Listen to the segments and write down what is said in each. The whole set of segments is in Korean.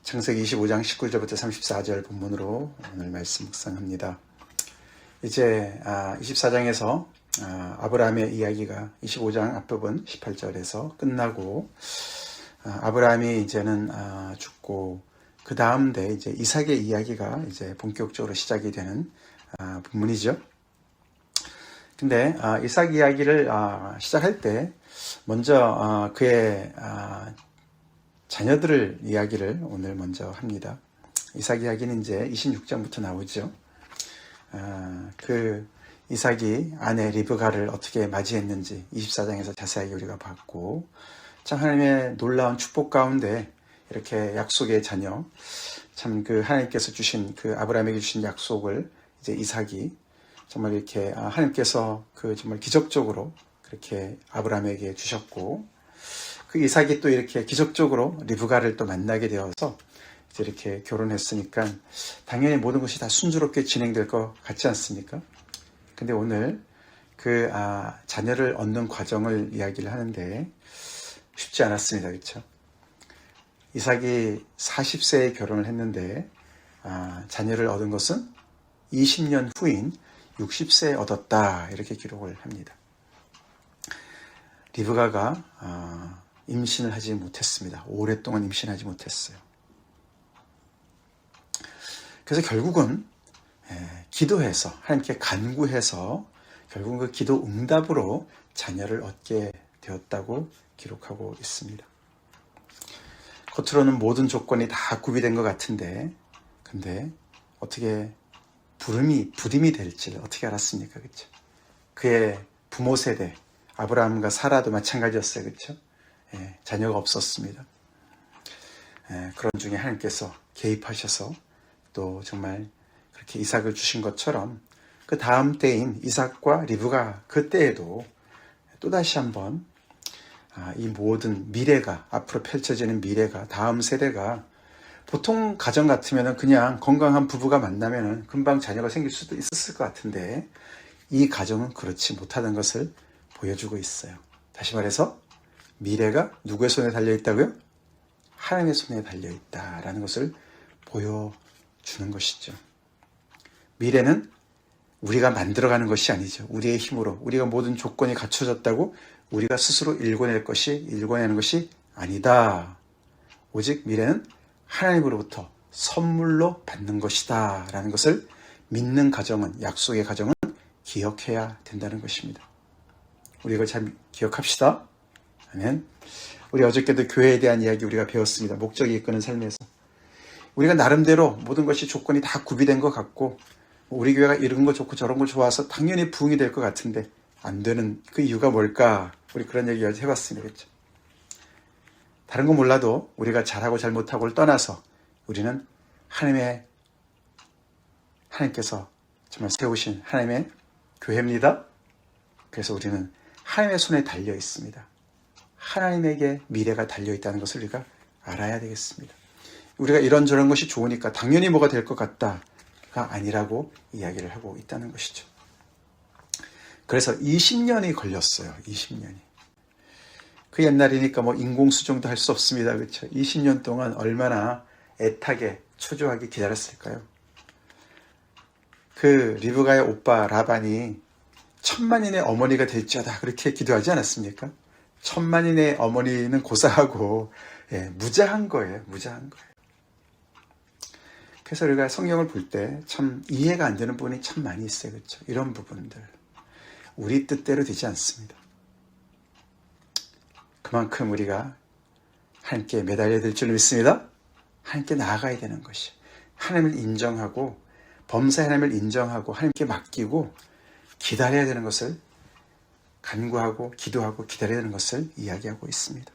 창세기 25장 19절부터 34절 본문으로 오늘 말씀 묵상합니다. 이제 24장에서 아브라함의 이야기가 25장 앞부분 18절에서 끝나고 아브라함이 이제는 죽고 그 다음에 이제 이삭의 이야기가 이제 본격적으로 시작이 되는 본문이죠. 근데 이삭 이야기를 시작할 때 먼저 그의 자녀들을 이야기를 오늘 먼저 합니다. 이삭 이야기는 이제 26장부터 나오죠. 그 이삭이 아내 리브가를 어떻게 맞이했는지 24장에서 자세하게 우리가 봤고, 참 하나님의 놀라운 축복 가운데 이렇게 약속의 자녀, 참 그 하나님께서 주신 그 아브라함에게 주신 약속을 이제 이삭이 정말 이렇게 하나님께서 그 정말 기적적으로 그렇게 아브라함에게 주셨고, 그 이삭이 또 이렇게 기적적으로 리브가를 또 만나게 되어서 이제 이렇게 결혼했으니까 당연히 모든 것이 다 순조롭게 진행될 것 같지 않습니까? 근데 오늘 그 자녀를 얻는 과정을 이야기를 하는데 쉽지 않았습니다. 그렇죠? 이삭이 40세에 결혼을 했는데 자녀를 얻은 것은 20년 후인 60세에 얻었다, 이렇게 기록을 합니다. 리브가가 임신을 하지 못했습니다. 오랫동안 임신하지 못했어요. 그래서 결국은 기도해서 하나님께 간구해서 결국은 그 기도 응답으로 자녀를 얻게 되었다고 기록하고 있습니다. 겉으로는 모든 조건이 다 구비된 것 같은데, 근데 어떻게 부림이 될지를 어떻게 알았습니까? 그렇죠? 그의 부모 세대 아브라함과 사라도 마찬가지였어요. 그렇죠? 자녀가 없었습니다. 그런 중에 하나님께서 개입하셔서 또 정말 그렇게 이삭을 주신 것처럼 그 다음 때인 이삭과 리브가 그때에도 또다시 한번 이 모든 미래가, 앞으로 펼쳐지는 미래가, 다음 세대가 보통 가정 같으면 그냥 건강한 부부가 만나면 금방 자녀가 생길 수도 있었을 것 같은데 이 가정은 그렇지 못하는 것을 보여주고 있어요. 다시 말해서 미래가 누구의 손에 달려있다고요? 하나님의 손에 달려있다라는 것을 보여주는 것이죠. 미래는 우리가 만들어가는 것이 아니죠. 우리의 힘으로, 우리가 모든 조건이 갖춰졌다고 우리가 스스로 일궈내는 것이 아니다. 오직 미래는 하나님으로부터 선물로 받는 것이다 라는 것을 믿는 가정은, 약속의 가정은 기억해야 된다는 것입니다. 우리 이걸 잘 기억합시다. 아멘. 우리 어저께도 교회에 대한 이야기 우리가 배웠습니다. 목적이 이끄는 삶에서 우리가 나름대로 모든 것이 조건이 다 구비된 것 같고 우리 교회가 이런 거 좋고 저런 거 좋아서 당연히 부흥이 될 것 같은데 안 되는 그 이유가 뭘까? 우리 그런 얘기 해봤습니다. 그렇죠? 다른 건 몰라도 우리가 잘하고 잘못하고를 떠나서 우리는 하나님께서 정말 세우신 하나님의 교회입니다. 그래서 우리는 하나님의 손에 달려 있습니다. 하나님에게 미래가 달려있다는 것을 우리가 알아야 되겠습니다. 우리가 이런저런 것이 좋으니까 당연히 뭐가 될 것 같다가 아니라고 이야기를 하고 있다는 것이죠. 그래서 20년이 걸렸어요. 20년이. 그 옛날이니까 뭐 인공수정도 할 수 없습니다. 그렇죠? 20년 동안 얼마나 애타게 초조하게 기다렸을까요? 그 리브가의 오빠 라반이 천만인의 어머니가 될지어다 그렇게 기도하지 않았습니까? 천만인의 어머니는 고사하고 무자한 거예요. 무자한 거예요. 그래서 우리가 성경을 볼 때 참 이해가 안 되는 부분이 참 많이 있어요. 그렇죠? 이런 부분들 우리 뜻대로 되지 않습니다. 그만큼 우리가 하나님께 매달려야 될 줄 믿습니다. 하나님께 나아가야 되는 것이 하나님을 인정하고 범사의 하나님을 인정하고 하나님께 맡기고 기다려야 되는 것을 간구하고 기도하고 기다려야 되는 것을 이야기하고 있습니다.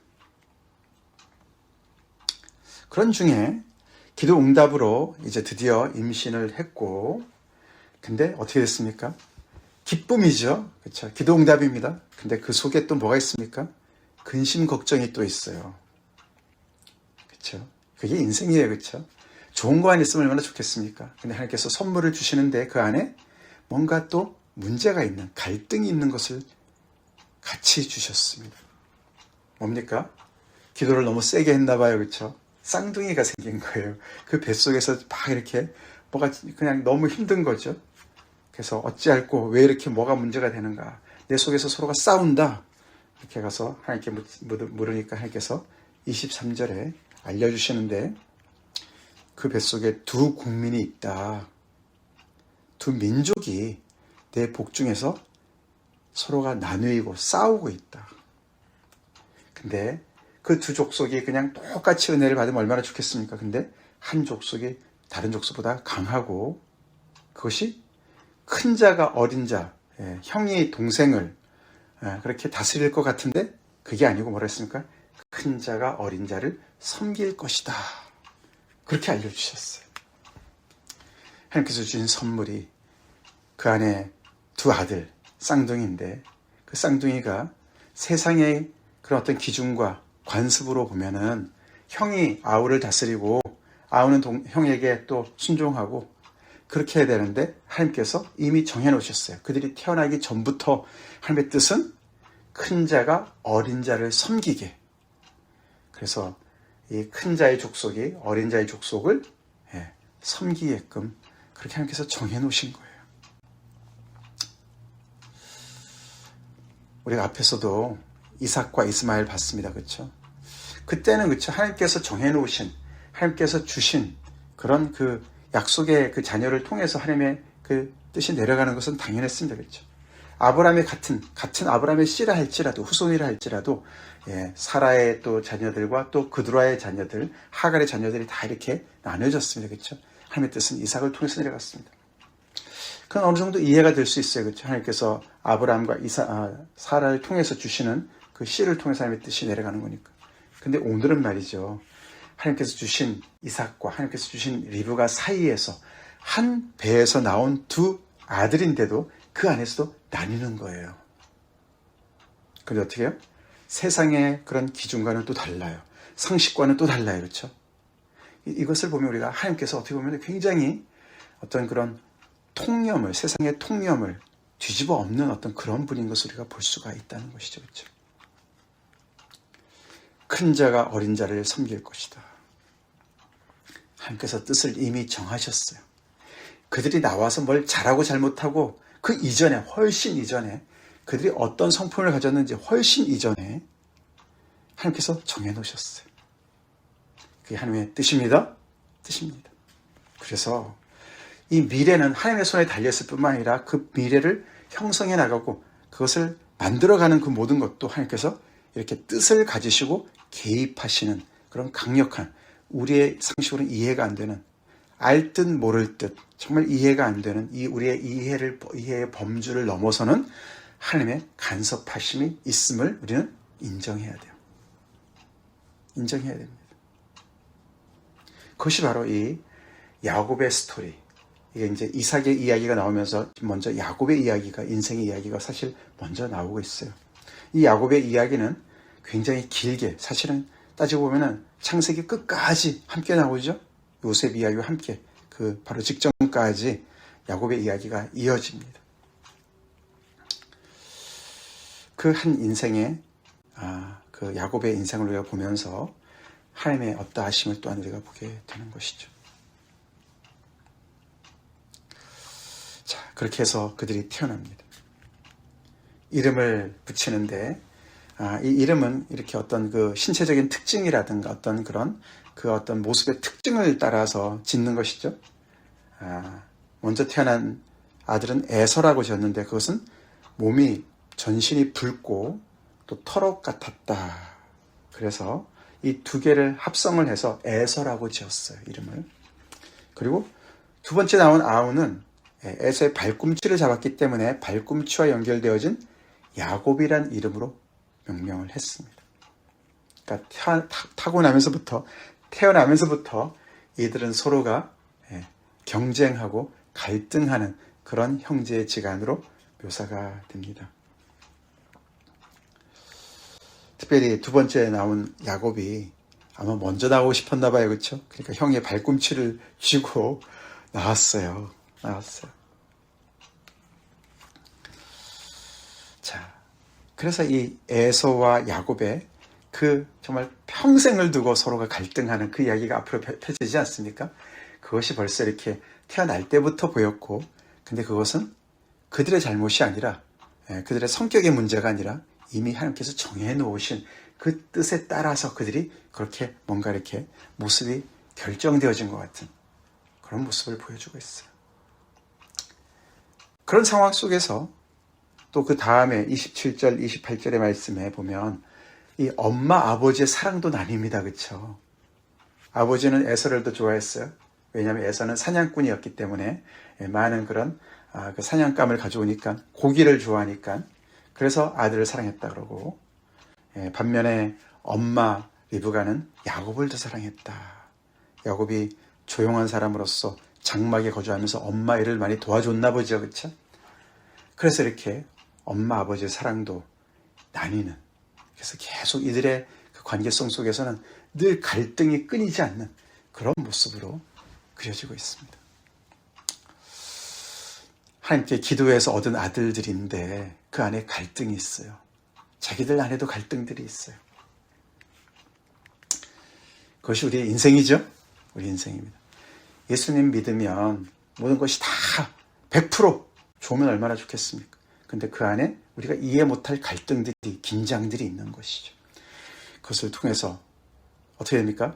그런 중에 기도 응답으로 이제 드디어 임신을 했고, 근데 어떻게 됐습니까? 기쁨이죠. 그렇죠? 기도 응답입니다. 근데 그 속에 또 뭐가 있습니까? 근심 걱정이 또 있어요. 그렇죠? 그게 인생이에요. 그렇죠? 좋은 거 안 있으면 얼마나 좋겠습니까? 근데 하나님께서 선물을 주시는데 그 안에 뭔가 또 문제가 있는, 갈등이 있는 것을 같이 주셨습니다. 뭡니까? 기도를 너무 세게 했나 봐요. 그렇죠? 쌍둥이가 생긴 거예요. 그 뱃속에서 막 이렇게 뭐가 그냥 너무 힘든 거죠. 그래서 어찌할꼬 왜 이렇게 뭐가 문제가 되는가. 내 속에서 서로가 싸운다. 이렇게 가서 하나님께 물으니까 하나님께서 23절에 알려주시는데 그 뱃속에 두 국민이 있다. 두 민족이 내 복중에서 서로가 나누이고 싸우고 있다. 근데 그 두 족속이 그냥 똑같이 은혜를 받으면 얼마나 좋겠습니까? 근데 한 족속이 다른 족속보다 강하고 그것이 큰 자가 어린 자, 형이 동생을 그렇게 다스릴 것 같은데 그게 아니고 뭐라 했습니까? 큰 자가 어린 자를 섬길 것이다. 그렇게 알려주셨어요. 하나님께서 주신 선물이 그 안에 두 아들, 쌍둥이인데 그 쌍둥이가 세상의 그런 어떤 기준과 관습으로 보면은 형이 아우를 다스리고 아우는 형에게 또 순종하고 그렇게 해야 되는데 하나님께서 이미 정해놓으셨어요. 그들이 태어나기 전부터 하나님의 뜻은 큰 자가 어린 자를 섬기게. 그래서 이 큰 자의 족속이 어린 자의 족속을 섬기게끔 그렇게 하나님께서 정해놓으신 거예요. 우리가 앞에서도 이삭과 이스마엘 봤습니다. 그렇죠? 그때는 그렇죠. 하나님께서 정해놓으신, 하나님께서 주신 그런 그 약속의 그 자녀를 통해서 하나님의 그 뜻이 내려가는 것은 당연했습니다. 그렇죠? 아브라함의 같은 아브라함의 씨라 할지라도 후손이라 할지라도 사라의 또 자녀들과 또 그두라의 자녀들, 하갈의 자녀들이 다 이렇게 나눠졌습니다. 그렇죠? 하나님의 뜻은 이삭을 통해서 내려갔습니다. 그건 어느 정도 이해가 될 수 있어요. 그렇죠? 하나님께서 아브라함과 사라를 통해서 주시는 그 씨를 통해서 하나님의 뜻이 내려가는 거니까. 근데 오늘은 말이죠. 하나님께서 주신 이삭과 하나님께서 주신 리브가 사이에서 한 배에서 나온 두 아들인데도 그 안에서도 나뉘는 거예요. 근데 어떻게 해요? 세상의 그런 기준과는 또 달라요. 상식과는 또 달라요. 그렇죠? 이것을 보면 우리가 하나님께서 어떻게 보면 굉장히 어떤 그런 통념을, 세상의 통념을 뒤집어 엎는 어떤 그런 분인 것을 우리가 볼 수가 있다는 것이죠. 그렇죠? 큰 자가 어린 자를 섬길 것이다. 하나님께서 뜻을 이미 정하셨어요. 그들이 나와서 뭘 잘하고 잘못하고 그 이전에, 훨씬 이전에 그들이 어떤 성품을 가졌는지 훨씬 이전에 하나님께서 정해놓으셨어요. 그게 하나님의 뜻입니다. 뜻입니다. 그래서 이 미래는 하나님의 손에 달렸을 뿐만 아니라 그 미래를 형성해 나가고 그것을 만들어가는 그 모든 것도 하나님께서 이렇게 뜻을 가지시고 개입하시는 그런 강력한 우리의 상식으로는 이해가 안 되는 알 듯 모를 듯 정말 이해가 안 되는 이 우리의 이해의 범주를 넘어서는 하나님의 간섭하심이 있음을 우리는 인정해야 돼요. 인정해야 됩니다. 그것이 바로 이 야곱의 스토리. 이게 이제 이삭의 이야기가 나오면서 먼저 야곱의 이야기가, 인생의 이야기가 사실 먼저 나오고 있어요. 이 야곱의 이야기는 굉장히 길게, 사실은 따지고 보면은 창세기 끝까지 함께 나오죠. 요셉 이야기와 함께 그 바로 직전까지 야곱의 이야기가 이어집니다. 그 한 인생의 그 야곱의 인생을 우리가 보면서 하나님의 어떠하심을 또한 우리가 보게 되는 것이죠. 자, 그렇게 해서 그들이 태어납니다. 이름을 붙이는데 이 이름은 이렇게 어떤 그 신체적인 특징이라든가 어떤 그런 그 어떤 모습의 특징을 따라서 짓는 것이죠. 먼저 태어난 아들은 에서라고 지었는데 그것은 몸이 전신이 붉고 또 털옷 같았다. 그래서 이 두 개를 합성을 해서 에서라고 지었어요. 이름을. 그리고 두 번째 나온 아우는 에서의 발꿈치를 잡았기 때문에 발꿈치와 연결되어진 야곱이란 이름으로 명명을 했습니다. 그러니까 태어나면서부터 이들은 서로가 경쟁하고 갈등하는 그런 형제지간으로 묘사가 됩니다. 특별히 두 번째 나온 야곱이 아마 먼저 나오고 싶었나 봐요. 그렇죠? 그러니까 형의 발꿈치를 쥐고 나왔어요. 자, 그래서 이 에서와 야곱의 그 정말 평생을 두고 서로가 갈등하는 그 이야기가 앞으로 펼쳐지지 않습니까? 그것이 벌써 이렇게 태어날 때부터 보였고, 근데 그것은 그들의 잘못이 아니라, 그들의 성격의 문제가 아니라 이미 하나님께서 정해 놓으신 그 뜻에 따라서 그들이 그렇게 뭔가 이렇게 모습이 결정되어진 것 같은 그런 모습을 보여주고 있어요. 그런 상황 속에서 또 그 다음에 27절, 28절의 말씀에 보면 이 엄마 아버지의 사랑도 나뉩니다. 그렇죠? 아버지는 에서를 더 좋아했어요. 왜냐하면 에서는 사냥꾼이었기 때문에 많은 그런 그 사냥감을 가져오니까 고기를 좋아하니까 그래서 아들을 사랑했다 그러고, 반면에 엄마 리브가는 야곱을 더 사랑했다. 야곱이 조용한 사람으로서 장막에 거주하면서 엄마 일을 많이 도와줬나 보죠. 그렇죠? 그래서 이렇게 엄마 아버지의 사랑도 나뉘는, 그래서 계속 이들의 그 관계성 속에서는 늘 갈등이 끊이지 않는 그런 모습으로 그려지고 있습니다. 하나님께 기도해서 얻은 아들들인데 그 안에 갈등이 있어요. 자기들 안에도 갈등들이 있어요. 그것이 우리의 인생이죠. 우리 인생입니다. 예수님 믿으면 모든 것이 다 100% 좋으면 얼마나 좋겠습니까? 근데 그 안에 우리가 이해 못할 갈등들이, 긴장들이 있는 것이죠. 그것을 통해서 어떻게 됩니까?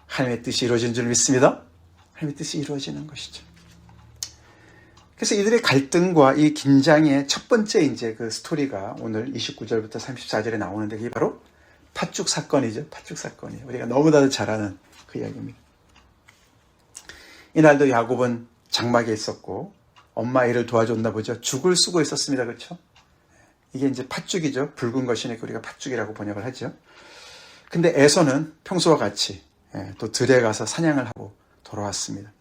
하나님의 뜻이 이루어지는 줄 믿습니다. 하나님의 뜻이 이루어지는 것이죠. 그래서 이들의 갈등과 이 긴장의 첫 번째 이제 그 스토리가 오늘 29절부터 34절에 나오는데, 그게 바로 팥죽 사건이죠. 팥죽 사건이에요. 우리가 너무나도 잘 아는 그 이야기입니다. 이날도 야곱은 장막에 있었고 엄마 일을 도와줬나 보죠. 죽을 쓰고 있었습니다. 그렇죠? 이게 이제 팥죽이죠. 붉은 것이니까 우리가 팥죽이라고 번역을 하죠. 근데 에서는 평소와 같이 또 들에 가서 사냥을 하고 돌아왔습니다.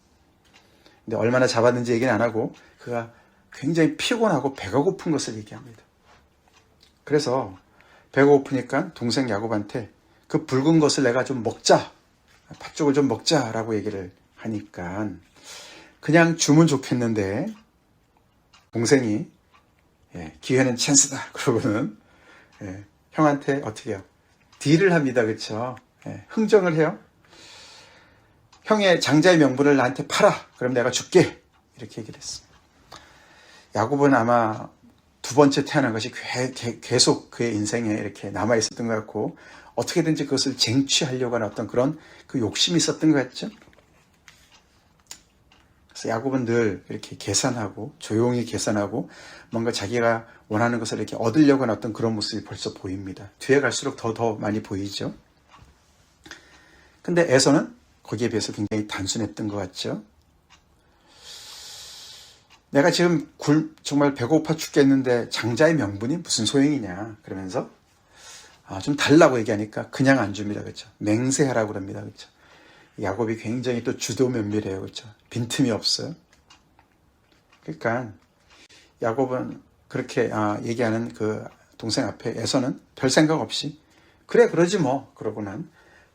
근데 얼마나 잡았는지 얘기는 안 하고 그가 굉장히 피곤하고 배가 고픈 것을 얘기합니다. 그래서 배가 고프니까 동생 야곱한테 그 붉은 것을 내가 좀 먹자, 팥죽을 좀 먹자라고 얘기를 하니까 그냥 주면 좋겠는데 동생이 기회는 찬스다 그러고는 형한테 어떻게 해요? 딜을 합니다. 그렇죠? 흥정을 해요. 형의 장자의 명분을 나한테 팔아. 그럼 내가 줄게. 이렇게 얘기를 했습니다. 야곱은 아마 두 번째 태어난 것이 계속 그의 인생에 이렇게 남아있었던 것 같고 어떻게든지 그것을 쟁취하려고 하는 어떤 그런 그 욕심이 있었던 것 같죠. 그래서 야곱은 늘 이렇게 계산하고 조용히 계산하고 뭔가 자기가 원하는 것을 이렇게 얻으려고 하는 어떤 그런 모습이 벌써 보입니다. 뒤에 갈수록 더 많이 보이죠. 근데 에서는 거기에 비해서 굉장히 단순했던 것 같죠. 내가 지금 정말 배고파 죽겠는데 장자의 명분이 무슨 소용이냐 그러면서 좀 달라고 얘기하니까 그냥 안 줍니다. 그렇죠? 맹세하라고 그럽니다. 그렇죠? 야곱이 굉장히 또 주도 면밀해요. 그렇죠? 빈틈이 없어요. 그러니까 야곱은 그렇게 얘기하는 그 동생 앞에 에서는 별 생각 없이 그래 그러지 뭐 그러고는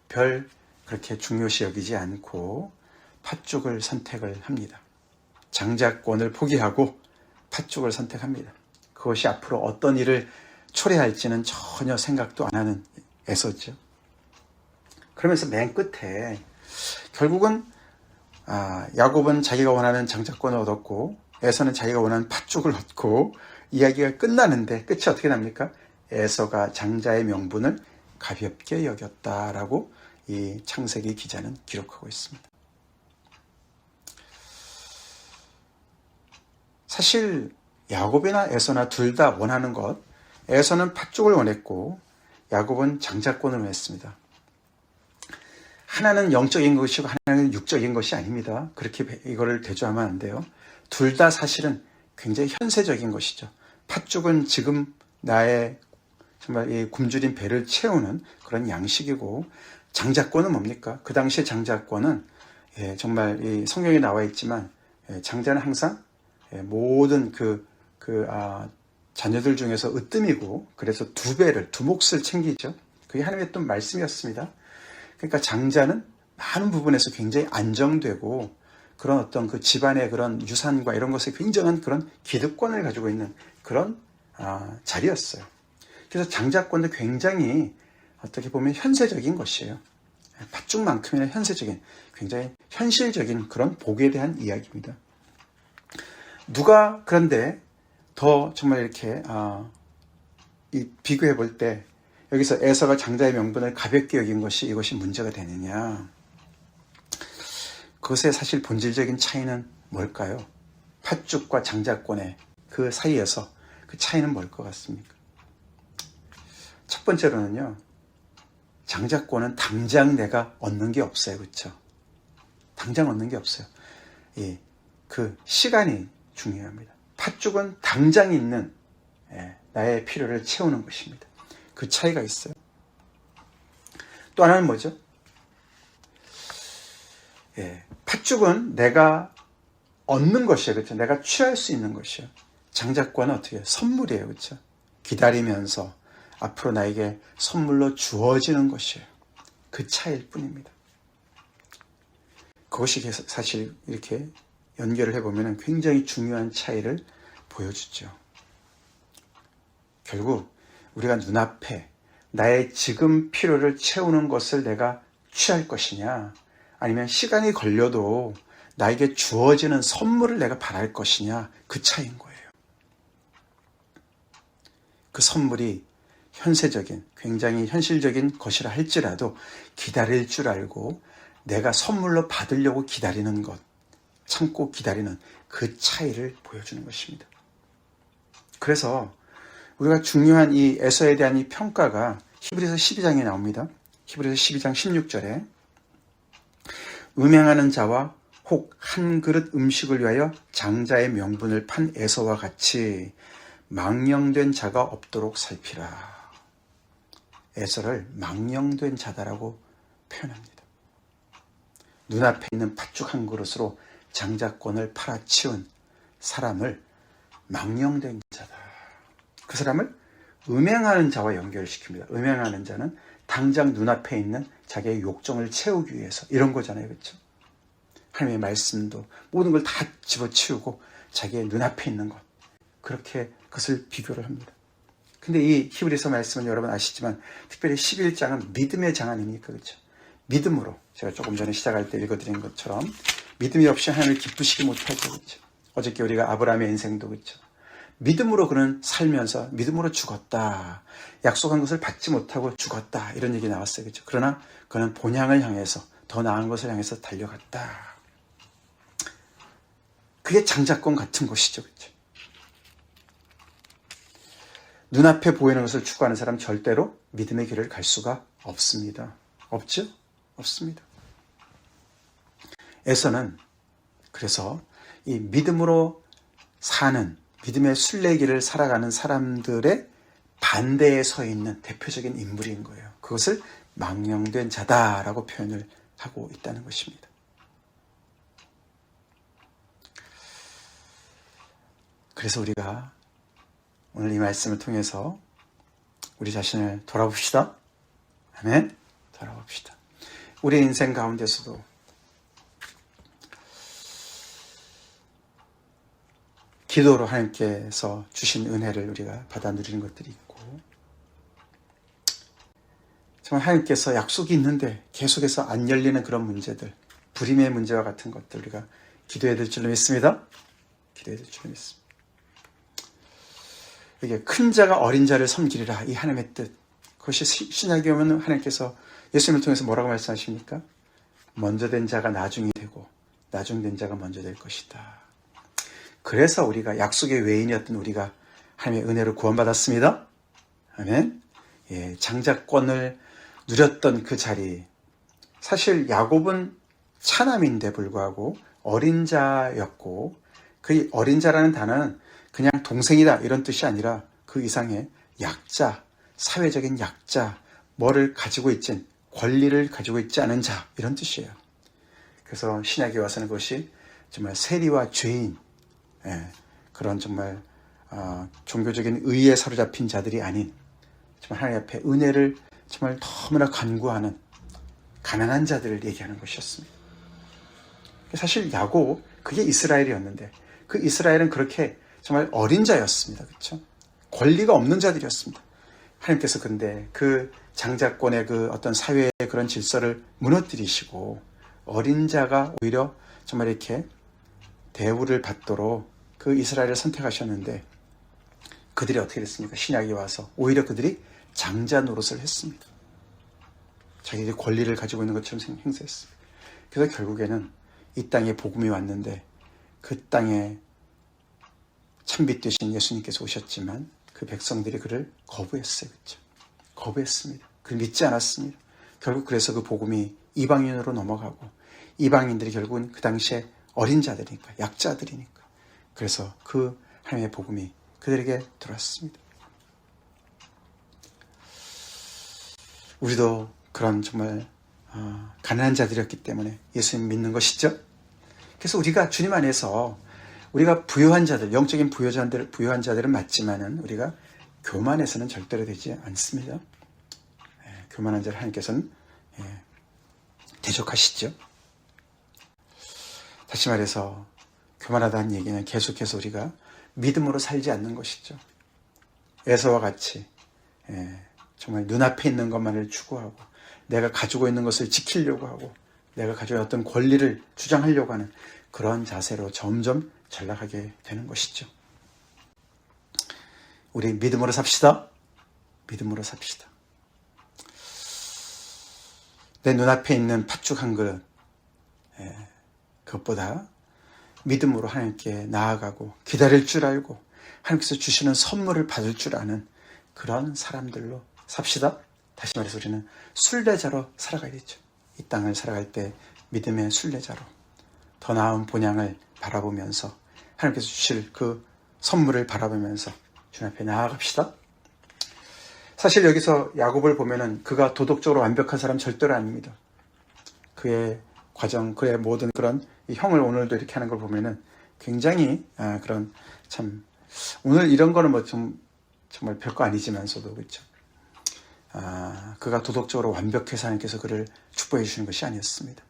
별 그렇게 중요시 여기지 않고 팥죽을 선택을 합니다. 장자권을 포기하고 팥죽을 선택합니다. 그것이 앞으로 어떤 일을 초래할지는 전혀 생각도 안 하는 에서죠. 그러면서 맨 끝에 결국은 야곱은 자기가 원하는 장자권을 얻었고 에서는 자기가 원하는 팥죽을 얻고 이야기가 끝나는데 끝이 어떻게 납니까? 에서가 장자의 명분을 가볍게 여겼다라고 이 창세기 기자는 기록하고 있습니다. 사실 야곱이나 에서나 둘 다 원하는 것, 에서는 팥죽을 원했고 야곱은 장자권을 원했습니다. 하나는 영적인 것이고 하나는 육적인 것이 아닙니다. 그렇게 이거를 대조하면 안 돼요. 둘 다 사실은 굉장히 현세적인 것이죠. 팥죽은 지금 나의 정말 이 굶주린 배를 채우는 그런 양식이고 장자권은 뭡니까? 그 당시의 장자권은 정말 이 성경에 나와 있지만 장자는 항상 모든 자녀들 중에서 으뜸이고 그래서 두 몫을 챙기죠. 그게 하나님의 또 말씀이었습니다. 그러니까 장자는 많은 부분에서 굉장히 안정되고 그런 어떤 그 집안의 그런 유산과 이런 것에 굉장한 그런 기득권을 가지고 있는 그런 자리였어요. 그래서 장자권도 굉장히 어떻게 보면 현세적인 것이에요. 팥죽만큼이나 현세적인, 굉장히 현실적인 그런 복에 대한 이야기입니다. 누가 그런데 더 정말 이렇게 비교해 볼 때 여기서 에서가 장자의 명분을 가볍게 여긴 것이 이것이 문제가 되느냐? 그것의 사실 본질적인 차이는 뭘까요? 팥죽과 장자권의 그 사이에서 그 차이는 뭘 것 같습니까? 첫 번째로는요, 장자권은 당장 내가 얻는 게 없어요. 그렇죠? 당장 얻는 게 없어요. 그 시간이 중요합니다. 팥죽은 당장 있는 나의 필요를 채우는 것입니다. 그 차이가 있어요. 또 하나는 뭐죠? 팥죽은 내가 얻는 것이에요. 그렇죠? 내가 취할 수 있는 것이에요. 장자권은 어떻게 해요? 선물이에요. 그렇죠? 기다리면서 앞으로 나에게 선물로 주어지는 것이에요. 그 차이일 뿐입니다. 그것이 사실 이렇게 연결을 해보면 굉장히 중요한 차이를 보여주죠. 결국 우리가 눈앞에 나의 지금 필요를 채우는 것을 내가 취할 것이냐, 아니면 시간이 걸려도 나에게 주어지는 선물을 내가 바랄 것이냐, 그 차이인 거예요. 그 선물이 현세적인, 굉장히 현실적인 것이라 할지라도 기다릴 줄 알고 내가 선물로 받으려고 기다리는 것, 참고 기다리는 그 차이를 보여주는 것입니다. 그래서 우리가 중요한 이 에서에 대한 이 평가가 히브리서 12장에 나옵니다. 히브리서 12장 16절에 음행하는 자와 혹 한 그릇 음식을 위하여 장자의 명분을 판 에서와 같이 망령된 자가 없도록 살피라. 에서를 망령된 자다라고 표현합니다. 눈앞에 있는 팥죽 한 그릇으로 장자권을 팔아치운 사람을 망령된 자다. 그 사람을 음행하는 자와 연결시킵니다. 음행하는 자는 당장 눈앞에 있는 자기의 욕정을 채우기 위해서 이런 거잖아요. 그렇죠? 하나님의 말씀도 모든 걸 다 집어치우고 자기의 눈앞에 있는 것, 그렇게 그것을 비교를 합니다. 근데 이 히브리서 말씀은 여러분 아시지만 특별히 11장은 믿음의 장 아닙니까? 그렇죠? 믿음으로, 제가 조금 전에 시작할 때 읽어드린 것처럼 믿음이 없이 하나님을 기쁘시게 못하죠. 그렇죠? 어저께 우리가 아브라함의 인생도 그렇죠? 믿음으로 그는 살면서 믿음으로 죽었다. 약속한 것을 받지 못하고 죽었다. 이런 얘기 나왔어요. 그렇죠? 그러나 그는 본향을 향해서, 더 나은 것을 향해서 달려갔다. 그게 장자권 같은 것이죠. 그렇죠? 눈앞에 보이는 것을 추구하는 사람 절대로 믿음의 길을 갈 수가 없습니다. 없죠? 없습니다. 에서는 그래서 이 믿음으로 사는, 믿음의 순례길을 살아가는 사람들의 반대에 서 있는 대표적인 인물인 거예요. 그것을 망령된 자다라고 표현을 하고 있다는 것입니다. 그래서 우리가 오늘 이 말씀을 통해서 우리 자신을 돌아봅시다. 아멘. 돌아봅시다. 우리 인생 가운데서도 기도로 하나님께서 주신 은혜를 우리가 받아 누리는 것들이 있고, 정말 하나님께서 약속이 있는데 계속해서 안 열리는 그런 문제들, 불임의 문제와 같은 것들 우리가 기도해야 될 줄로 믿습니다. 기도해야 될 줄로 믿습니다. 이게 큰 자가 어린 자를 섬기리라, 이 하나님의 뜻. 그것이 신약에 오면 하나님께서 예수님을 통해서 뭐라고 말씀하십니까? 먼저 된 자가 나중이 되고 나중된 자가 먼저 될 것이다. 그래서 우리가 약속의 외인이었던 우리가 하나님의 은혜로 구원받았습니다. 아멘. 장자권을 누렸던 그 자리, 사실 야곱은 차남인데 불구하고 어린 자였고, 그 어린 자라는 단어는 그냥 동생이다 이런 뜻이 아니라 그 이상의 약자, 사회적인 약자, 뭐를 가지고 있진, 권리를 가지고 있지 않은 자, 이런 뜻이에요. 그래서 신약에 와서는 그것이 정말 세리와 죄인, 그런 정말 종교적인 의에 사로잡힌 자들이 아닌 정말 하나님 앞에 은혜를 정말 너무나 간구하는 가난한 자들을 얘기하는 것이었습니다. 사실 야곱, 그게 이스라엘이었는데 그 이스라엘은 그렇게 정말 어린 자였습니다. 그렇죠? 권리가 없는 자들이었습니다. 하나님께서 근데 그 장자권의 그 어떤 사회의 그런 질서를 무너뜨리시고 어린 자가 오히려 정말 이렇게 대우를 받도록 그 이스라엘을 선택하셨는데 그들이 어떻게 됐습니까? 신약이 와서 오히려 그들이 장자 노릇을 했습니다. 자기들이 권리를 가지고 있는 것처럼 행세했습니다. 그래서 결국에는 이 땅에 복음이 왔는데 그 땅에 참빛 되신 예수님께서 오셨지만 그 백성들이 그를 거부했어요. 그렇죠? 거부했습니다. 그를 믿지 않았습니다. 결국 그래서 그 복음이 이방인으로 넘어가고 이방인들이 결국은 그 당시에 어린 자들이니까 약자들이니까 그래서 그 하나님의 복음이 그들에게 들어왔습니다. 우리도 그런 정말 가난한 자들이었기 때문에 예수님 믿는 것이죠. 그래서 우리가 주님 안에서 우리가 부유한 자들, 영적인 부유한 자들은 맞지만은 우리가 교만해서는 절대로 되지 않습니다. 교만한 자를 하나님께서는 대적하시죠. 다시 말해서 교만하다는 얘기는 계속해서 우리가 믿음으로 살지 않는 것이죠. 에서와 같이 정말 눈앞에 있는 것만을 추구하고 내가 가지고 있는 것을 지키려고 하고 내가 가지고 있는 어떤 권리를 주장하려고 하는 그런 자세로 점점 전락하게 되는 것이죠. 우리 믿음으로 삽시다. 믿음으로 삽시다. 내 눈앞에 있는 팥죽 한 그릇 그것보다 믿음으로 하나님께 나아가고 기다릴 줄 알고 하나님께서 주시는 선물을 받을 줄 아는 그런 사람들로 삽시다. 다시 말해서 우리는 순례자로 살아가야겠죠. 이 땅을 살아갈 때 믿음의 순례자로 더 나은 본향을 바라보면서 하나님께서 주실 그 선물을 바라보면서 주님 앞에 나아갑시다. 사실 여기서 야곱을 보면은 그가 도덕적으로 완벽한 사람 절대로 아닙니다. 그의 과정, 그의 모든 그런 이 형을 오늘도 이렇게 하는 걸 보면은 굉장히 그런 참 오늘 이런 거는 뭐 좀 정말 별거 아니지만서도 그렇죠. 그가 도덕적으로 완벽해서 하나님께서 그를 축복해 주시는 것이 아니었습니다.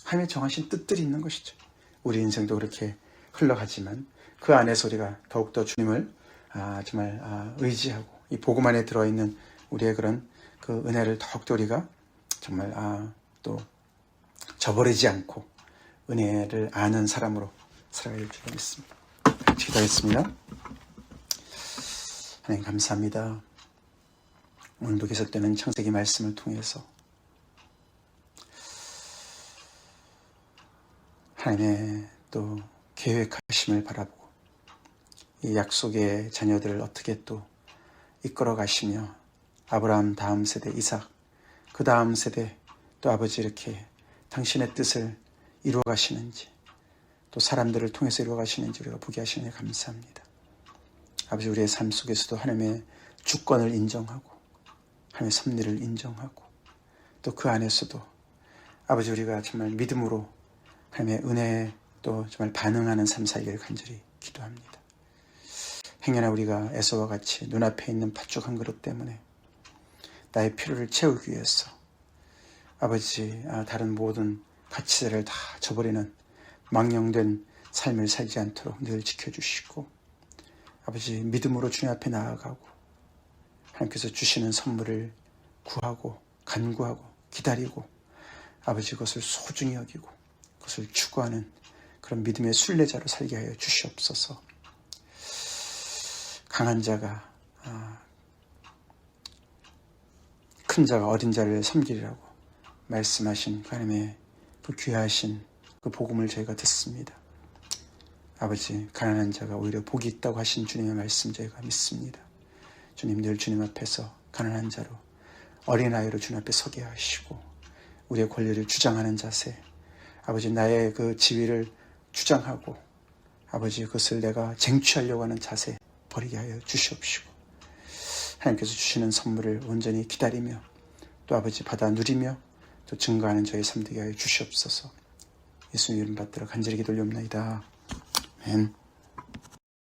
하나님의 정하신 뜻들이 있는 것이죠. 우리 인생도 그렇게 흘러가지만 그 안에서 우리가 더욱더 주님을 정말 의지하고 이 복음 안에 들어있는 우리의 그런 그 은혜를 더욱더 우리가 정말 또 저버리지 않고 은혜를 아는 사람으로 살아갈 줄 믿습니다. 기도하겠습니다. 하나님 감사합니다. 오늘도 계속되는 창세기 말씀을 통해서 하나님의 또 계획하심을 바라보고 이 약속의 자녀들을 어떻게 또 이끌어 가시며 아브라함 다음 세대 이삭 그 다음 세대 또 아버지 이렇게 당신의 뜻을 이루어 가시는지 또 사람들을 통해서 이루어 가시는지 우리가 보게 하시니 감사합니다. 아버지 우리의 삶 속에서도 하나님의 주권을 인정하고 하나님의 섭리를 인정하고 또 그 안에서도 아버지 우리가 정말 믿음으로 하나님의 은혜에 또 정말 반응하는 삶 살기를 간절히 기도합니다. 행여나 우리가 에서와 같이 눈앞에 있는 팥죽 한 그릇 때문에 나의 필요를 채우기 위해서 아버지 다른 모든 가치들을 다 저버리는 망령된 삶을 살지 않도록 늘 지켜주시고 아버지 믿음으로 주님 앞에 나아가고 하나님께서 주시는 선물을 구하고 간구하고 기다리고 아버지 그것을 소중히 여기고 그것을 추구하는 그런 믿음의 순례자로 살게 하여 주시옵소서. 강한 자가 큰 자가 어린 자를 섬기리라고 말씀하신 하나님의 그 귀하신 그 복음을 저희가 듣습니다. 아버지 가난한 자가 오히려 복이 있다고 하신 주님의 말씀 저희가 믿습니다. 주님 늘 주님 앞에서 가난한 자로 어린아이로 주님 앞에 서게 하시고 우리의 권리를 주장하는 자세 아버지 나의 그 지위를 주장하고 아버지 그것을 내가 쟁취하려고 하는 자세 버리게 하여 주시옵시고 하나님께서 주시는 선물을 온전히 기다리며 또 아버지 받아 누리며 또 증거하는 저의 삶 되게 하여 주시옵소서. 예수님 이름 받들어 간절히 기도 올려옵나이다. 아멘.